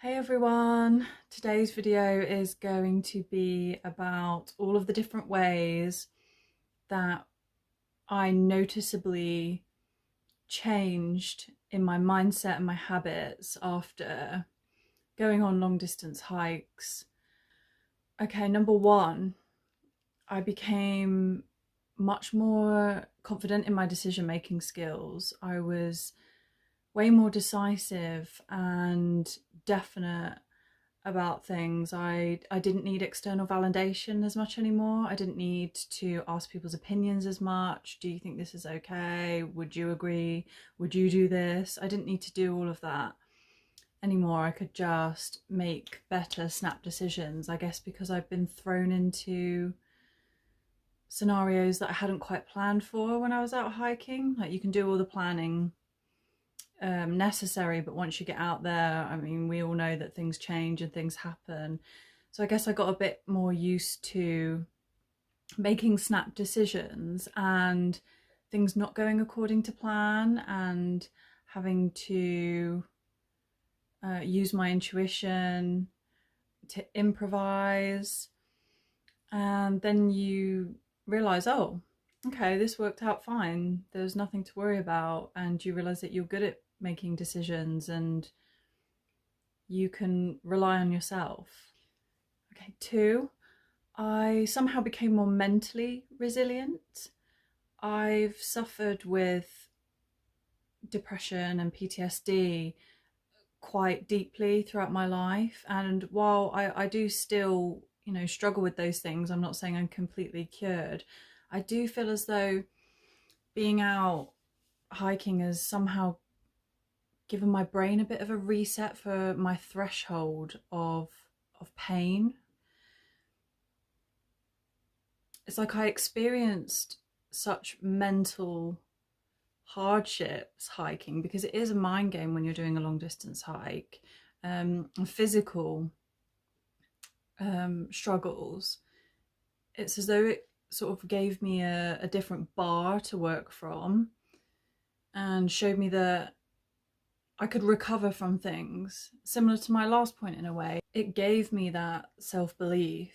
Hey everyone, today's video is going to be about all of the different ways that I noticeably changed in my mindset and my habits after going on long distance hikes. Okay, number one, I became much more confident in my decision-making skills. I was way more decisive and definite about things. I didn't need external validation as much anymore. I didn't need to ask people's opinions as much. Do you think this is okay? Would you agree? Would you do this? I didn't need to do all of that anymore. I could just make better snap decisions, I guess because I've been thrown into scenarios that I hadn't quite planned for when I was out hiking. Like, you can do all the planning necessary, but once you get out there, I mean, we all know that things change and things happen. So I guess I got a bit more used to making snap decisions and things not going according to plan and having to use my intuition to improvise. And then you realize, oh, okay, this worked out fine. There's nothing to worry about. And you realize that you're good at making decisions and you can rely on yourself. Okay, two, I somehow became more mentally resilient. I've suffered with depression and PTSD quite deeply throughout my life, and while I do still, struggle with those things, I'm not saying I'm completely cured. I do feel as though being out hiking has somehow given my brain a bit of a reset for my threshold of pain. It's like I experienced such mental hardships hiking, because it is a mind game when you're doing a long distance hike, physical struggles. It's as though it sort of gave me a different bar to work from and showed me that I could recover from things, similar to my last point in a way. It gave me that self-belief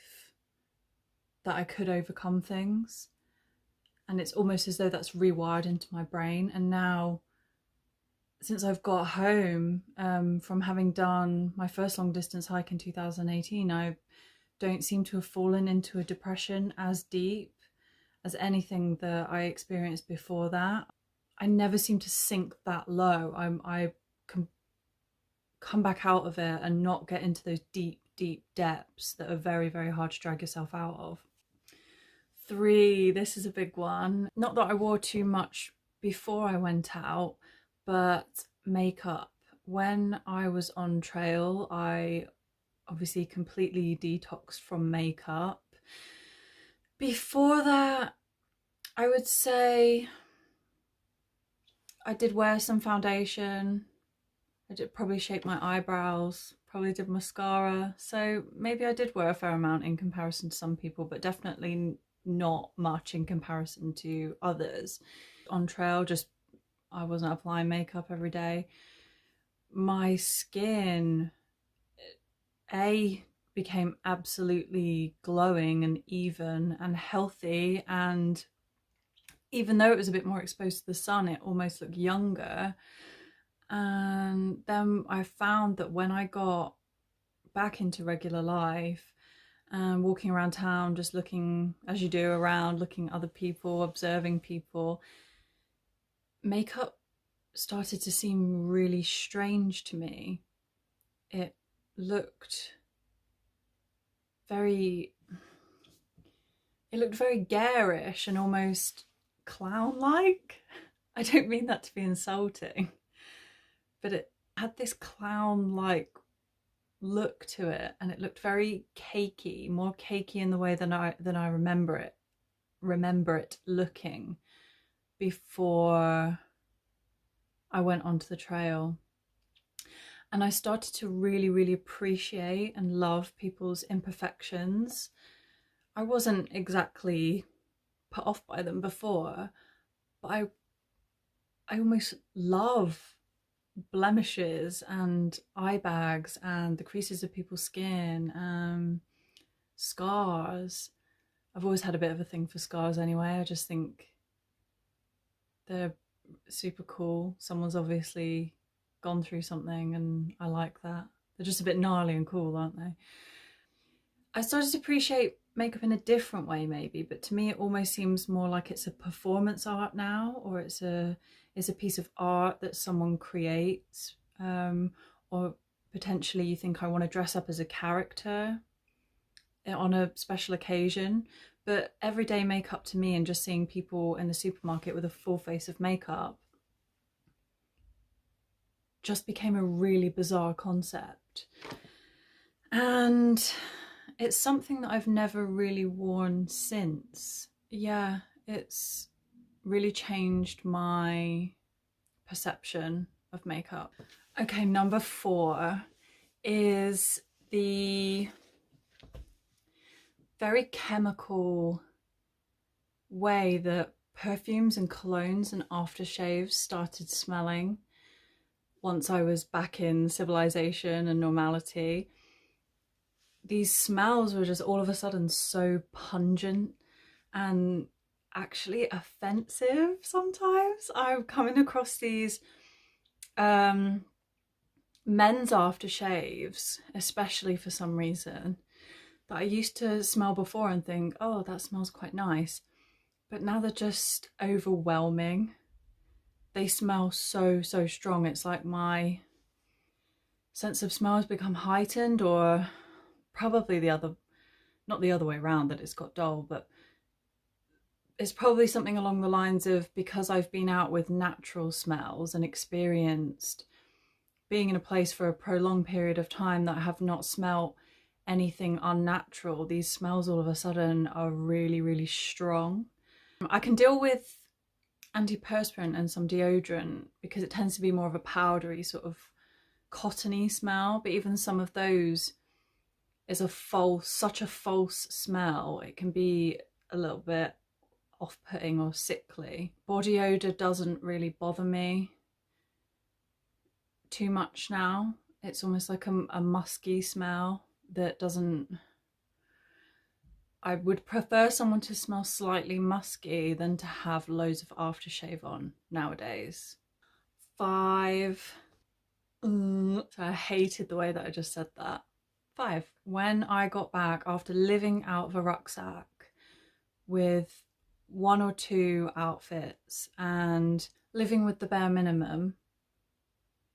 that I could overcome things. And it's almost as though that's rewired into my brain. And now, since I've got home from having done my first long distance hike in 2018, I don't seem to have fallen into a depression as deep as anything that I experienced before that. I never seem to sink that low. I can come back out of it and not get into those deep depths that are very, very hard to drag yourself out of. Three, this is a big one. Not that I wore too much before I went out, but makeup. When I was on trail, I obviously completely detoxed from makeup. Before that, I would say I did wear some foundation. I did probably shape my eyebrows, probably did mascara. So maybe I did wear a fair amount in comparison to some people, but definitely not much in comparison to others. On trail, I wasn't applying makeup every day. My skin, became absolutely glowing and even and healthy, and even though it was a bit more exposed to the sun, it almost looked younger. And then I found that when I got back into regular life, walking around town, just looking, as you do, around, looking at other people, observing people, makeup started to seem really strange to me. It looked very garish and almost clown-like. I don't mean that to be insulting, but it had this clown-like look to it, and it looked very cakey, more cakey in the way than I remember it looking before I went onto the trail. And I started to really appreciate and love people's imperfections. I wasn't exactly put off by them before, but I almost love blemishes and eye bags and the creases of people's skin, scars. I've always had a bit of a thing for scars anyway. I just think they're super cool. Someone's obviously gone through something and I like that. They're just a bit gnarly and cool, aren't they? I started to appreciate makeup in a different way maybe, but to me it almost seems more like it's a performance art now, or it's a piece of art that someone creates, or potentially you think I want to dress up as a character on a special occasion. But everyday makeup to me, and just seeing people in the supermarket with a full face of makeup, just became a really bizarre concept. And it's something that I've never really worn since. Yeah, it's really changed my perception of makeup. Okay, number 4 is the very chemical way that perfumes and colognes and aftershaves started smelling once I was back in civilization and normality. These smells were just all of a sudden so pungent and actually offensive sometimes. I'm coming across these men's aftershaves, especially for some reason, that I used to smell before and think, oh, that smells quite nice. But now they're just overwhelming. They smell so strong. It's like my sense of smell has become heightened, or probably not the other way around, that it's got dull, but it's probably something along the lines of, because I've been out with natural smells and experienced being in a place for a prolonged period of time that I have not smelt anything unnatural, these smells all of a sudden are really strong. I can deal with antiperspirant and some deodorant because it tends to be more of a powdery sort of cottony smell, but even some of those is such a false smell. It can be a little bit off-putting or sickly. Body odor doesn't really bother me too much now. It's almost like a musky smell that doesn't... I would prefer someone to smell slightly musky than to have loads of aftershave on nowadays. 5. So I hated the way that I just said that. 5. When I got back after living out of a rucksack with 1 or 2 outfits and living with the bare minimum,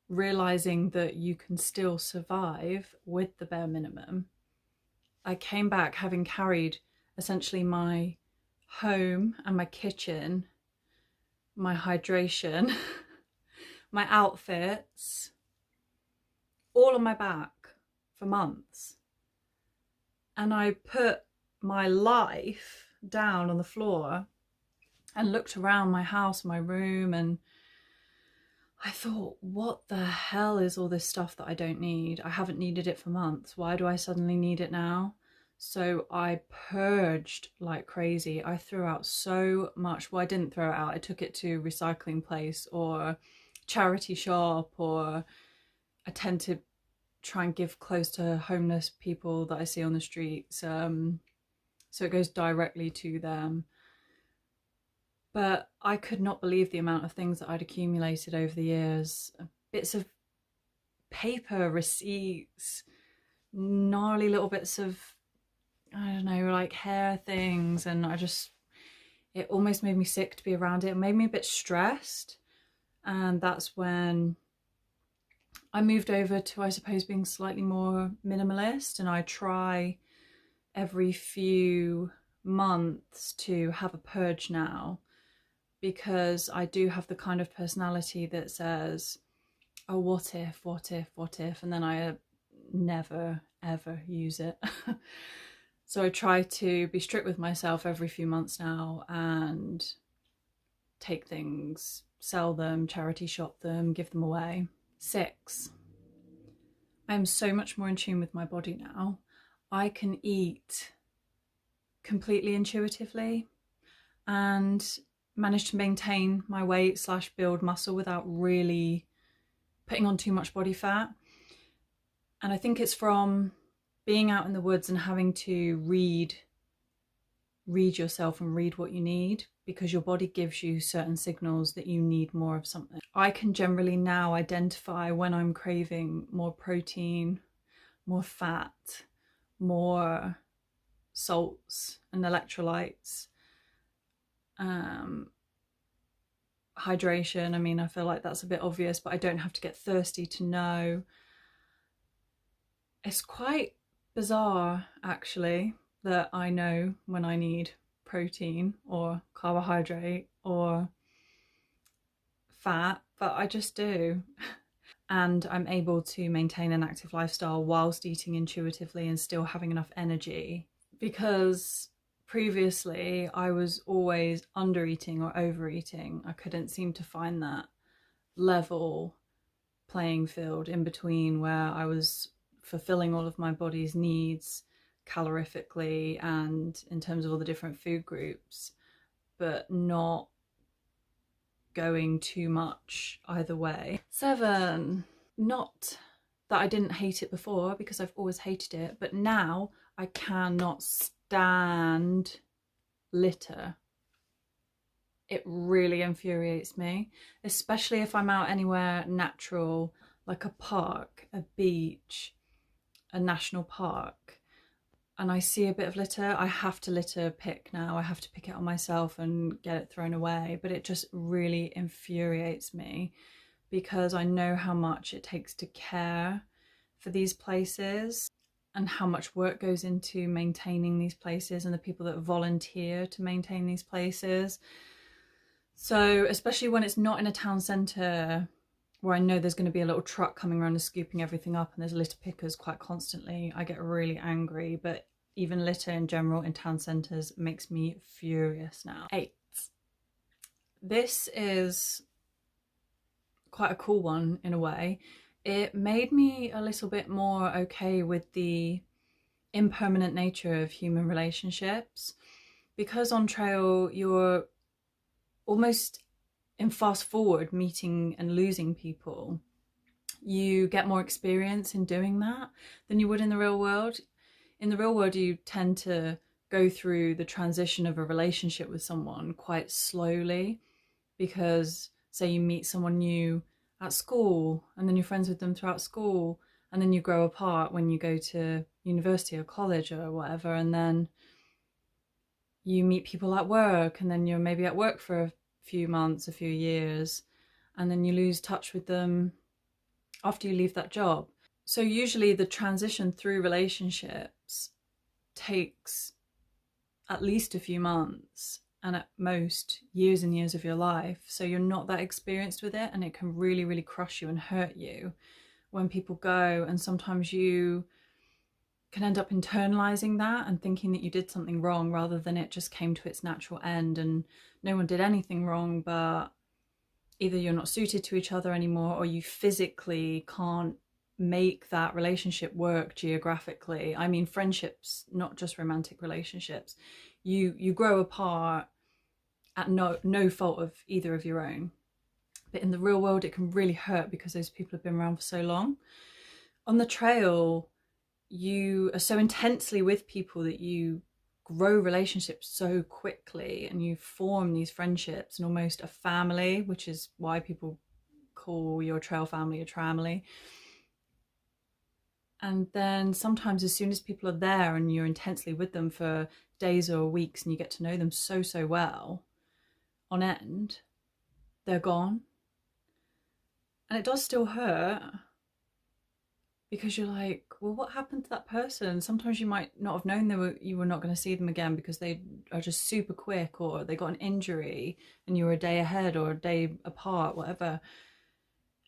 realizing that you can still survive with the bare minimum, I came back having carried essentially my home and my kitchen, my hydration, my outfits, all on my back for months. And I put my life down on the floor and looked around my house, my room, and I thought, what the hell is all this stuff that I don't need? I haven't needed it for months. Why do I suddenly need it now? So I purged like crazy. I threw out so much. Well, I didn't throw it out. I took it to recycling place or charity shop, or I tend to try and give clothes to homeless people that I see on the streets. So it goes directly to them. But I could not believe the amount of things that I'd accumulated over the years. Bits of paper, receipts, gnarly little bits of, I don't know, like hair things. And it almost made me sick to be around it. It made me a bit stressed. And that's when I moved over to, I suppose, being slightly more minimalist. And I try every few months to have a purge now, because I do have the kind of personality that says, oh, what if, and then I never ever use it. So I try to be strict with myself every few months now and take things, sell them, charity shop them, give them away. 6. I'm so much more in tune with my body now. I can eat completely intuitively and manage to maintain my weight / build muscle without really putting on too much body fat. And I think it's from being out in the woods and having to read yourself and read what you need, because your body gives you certain signals that you need more of something. I can generally now identify when I'm craving more protein, more fat, more salts and electrolytes, hydration. I mean, I feel like that's a bit obvious, but I don't have to get thirsty to know. It's quite bizarre, actually, that I know when I need protein or carbohydrate or fat, but I just do. And I'm able to maintain an active lifestyle whilst eating intuitively and still having enough energy, because previously I was always under eating or overeating. I couldn't seem to find that level playing field in between where I was fulfilling all of my body's needs calorifically and in terms of all the different food groups, but not going too much either way. 7, not that I didn't hate it before, because I've always hated it, but now I cannot stand litter. It really infuriates me, especially if I'm out anywhere natural, like a park, a beach, a national park, and I see a bit of litter. I have to litter pick now. I have to pick it on myself and get it thrown away, but it just really infuriates me because I know how much it takes to care for these places and how much work goes into maintaining these places and the people that volunteer to maintain these places. So especially when it's not in a town centre where I know there's going to be a little truck coming around and scooping everything up and there's litter pickers quite constantly, I get really angry. But even litter in general in town centres makes me furious now. 8. This is quite a cool one in a way. It made me a little bit more okay with the impermanent nature of human relationships, because on trail you're almost in fast forward meeting and losing people. You get more experience in doing that than you would in the real world. In the real world, you tend to go through the transition of a relationship with someone quite slowly, because say you meet someone new at school and then you're friends with them throughout school, and then you grow apart when you go to university or college or whatever, and then you meet people at work, and then you're maybe at work for a few months, a few years, and then you lose touch with them after you leave that job. So usually the transition through relationships takes at least a few months, and at most years and years of your life. So you're not that experienced with it, and it can really, really crush you and hurt you when people go. And sometimes you can end up internalizing that and thinking that you did something wrong, rather than it just came to its natural end and no one did anything wrong, but either you're not suited to each other anymore, or you physically can't make that relationship work geographically. I mean, friendships, not just romantic relationships. You grow apart at no fault of either of your own. But in the real world, it can really hurt because those people have been around for so long. On the trail, you are so intensely with people that you grow relationships so quickly, and you form these friendships and almost a family, which is why people call your trail family a tramily. And then sometimes as soon as people are there and you're intensely with them for days or weeks and you get to know them so well on end, they're gone. And it does still hurt, because you're like, well, what happened to that person? Sometimes you might not have known you were not going to see them again because they are just super quick, or they got an injury and you were a day ahead or a day apart, whatever.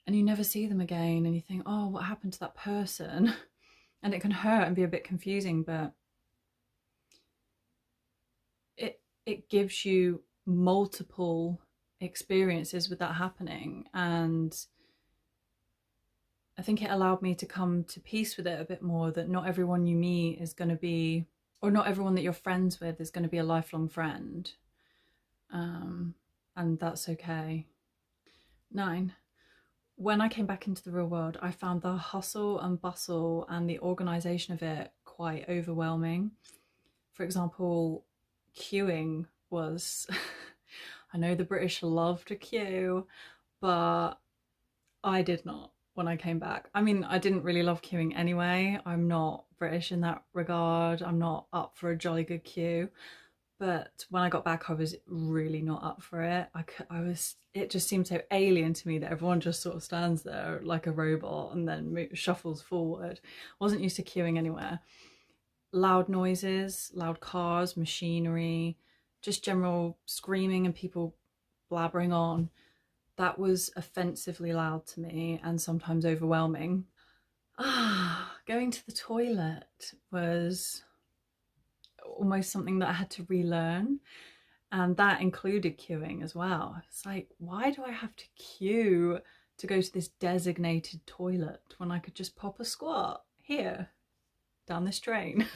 And you never see them again, and you think, oh, what happened to that person? And it can hurt and be a bit confusing, but it gives you multiple experiences with that happening. And I think it allowed me to come to peace with it a bit more, that not everyone you meet is going to be, or not everyone that you're friends with is going to be a lifelong friend. And that's okay. 9. when I came back into the real world, I found the hustle and bustle and the organisation of it quite overwhelming. For example, queuing was, I know the British love to queue, but I did not when I came back. I mean, I didn't really love queuing anyway. I'm not British in that regard. I'm not up for a jolly good queue. But when I got back, I was really not up for it. It just seemed so alien to me that everyone just sort of stands there like a robot and then shuffles forward. Wasn't used to queuing anywhere. Loud noises, loud cars, machinery, just general screaming and people blabbering on. That was offensively loud to me and sometimes overwhelming. Going to the toilet was almost something that I had to relearn, and that included queuing as well. It's like, why do I have to queue to go to this designated toilet when I could just pop a squat here down this drain?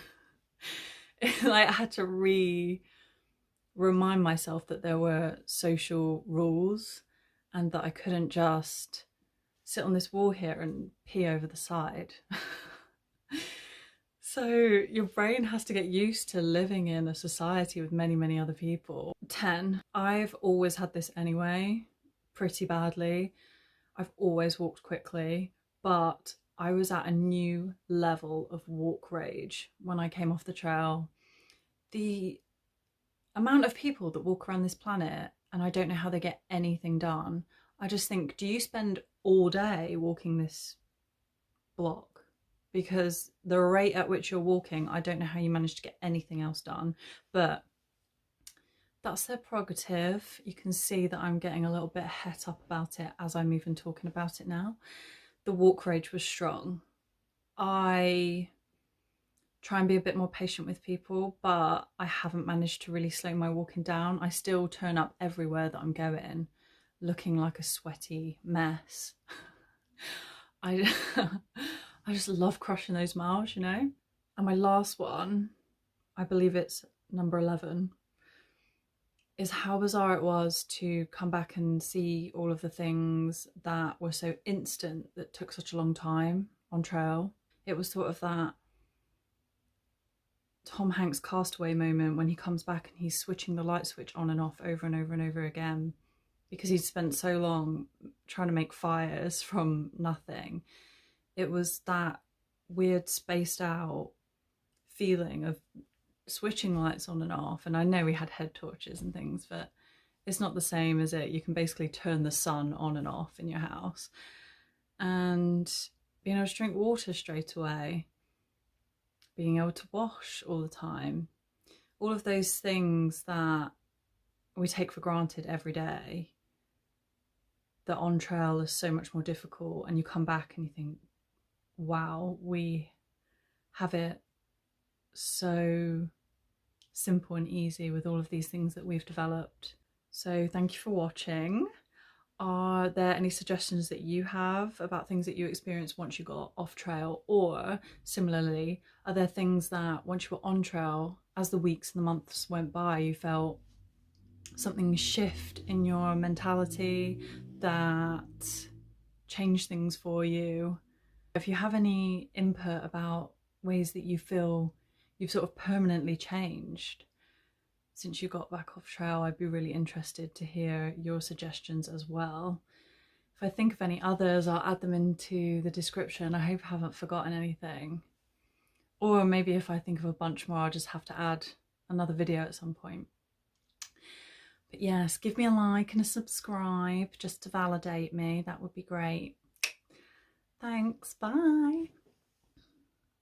Like, I had to remind myself that there were social rules and that I couldn't just sit on this wall here and pee over the side. So your brain has to get used to living in a society with many, many other people. 10, I've always had this anyway, pretty badly. I've always walked quickly, but I was at a new level of walk rage when I came off the trail. The amount of people that walk around this planet, and I don't know how they get anything done. I just think, do you spend all day walking this block? Because the rate at which you're walking, I don't know how you manage to get anything else done, but that's their prerogative. You can see that I'm getting a little bit het up about it as I'm even talking about it now. The walk rage was strong. I try and be a bit more patient with people, but I haven't managed to really slow my walking down. I still turn up everywhere that I'm going, looking like a sweaty mess. I just love crushing those miles, you know? And my last one, I believe it's number 11, is how bizarre it was to come back and see all of the things that were so instant that took such a long time on trail. It was sort of that Tom Hanks Castaway moment when he comes back and he's switching the light switch on and off over and over and over again because he'd spent so long trying to make fires from nothing. It was that weird spaced out feeling of switching lights on and off. And I know we had head torches and things, but it's not the same, is it? You can basically turn the sun on and off in your house. And being able to drink water straight away, being able to wash all the time, all of those things that we take for granted every day, that on trail is so much more difficult. And you come back and you think, wow, we have it so simple and easy with all of these things that we've developed. So thank you for watching. Are there any suggestions that you have about things that you experienced once you got off trail? Or similarly, are there things that once you were on trail, as the weeks and the months went by, you felt something shift in your mentality that changed things for you? If you have any input about ways that you feel you've sort of permanently changed since you got back off trail, I'd be really interested to hear your suggestions as well. If I think of any others, I'll add them into the description. I hope I haven't forgotten anything. Or maybe if I think of a bunch more, I'll just have to add another video at some point. But yes, give me a like and a subscribe just to validate me. That would be great. Thanks, bye.